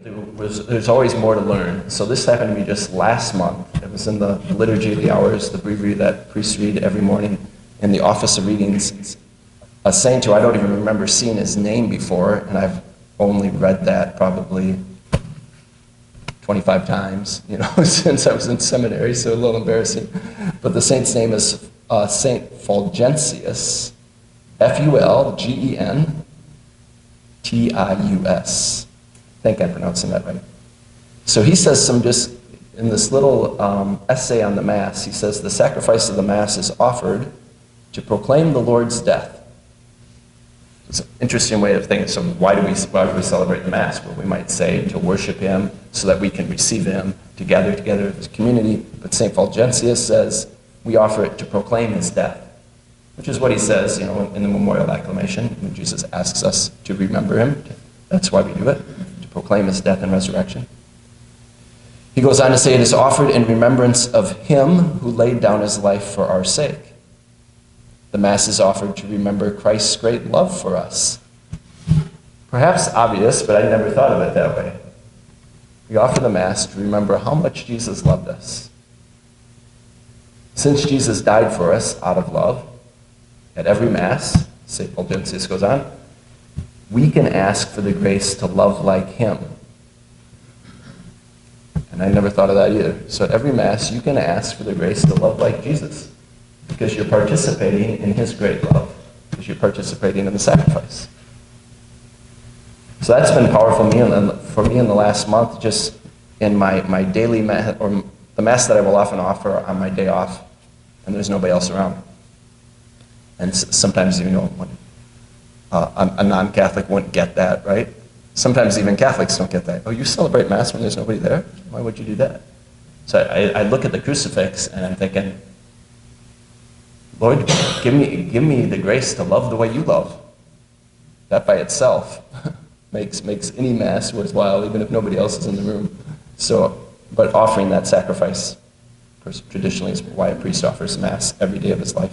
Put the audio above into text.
there's always more to learn. So this happened to me just last month. It was in the Liturgy of the Hours, the breviary that priests read every morning in the Office of Readings. A saint who I don't even remember seeing his name before, and I've only read that probably 25 times, since I was in seminary, so a little embarrassing. But the saint's name is Saint Fulgentius, Fulgentius. I think I'm pronouncing that right. So he says just in this little essay on the Mass, he says the sacrifice of the Mass is offered to proclaim the Lord's death. It's an interesting way of thinking. So why do we celebrate the Mass? Well, we might say to worship him so that we can receive him, to gather together as a community. But St. Fulgentius says we offer it to proclaim his death, which is what he says, in the memorial acclamation when Jesus asks us to remember him. That's why we do it, to proclaim his death and resurrection. He goes on to say it is offered in remembrance of him who laid down his life for our sake. The Mass is offered to remember Christ's great love for us. Perhaps obvious, but I never thought of it that way. We offer the Mass to remember how much Jesus loved us. Since Jesus died for us out of love, at every Mass, St. Fulgentius goes on, we can ask for the grace to love like him. And I never thought of that either. So at every Mass, you can ask for the grace to love like Jesus, because you're participating in his great love, because you're participating in the sacrifice. So that's been powerful for me in the last month, just in my daily Mass, or the Mass that I will often offer on my day off, and there's nobody else around. And sometimes, when a non-Catholic wouldn't get that, right? Sometimes even Catholics don't get that. Oh, you celebrate Mass when there's nobody there? Why would you do that? So I look at the crucifix and I'm thinking, Lord, give me the grace to love the way you love. That by itself makes any Mass worthwhile, even if nobody else is in the room. So, but offering that sacrifice, traditionally, is why a priest offers Mass every day of his life.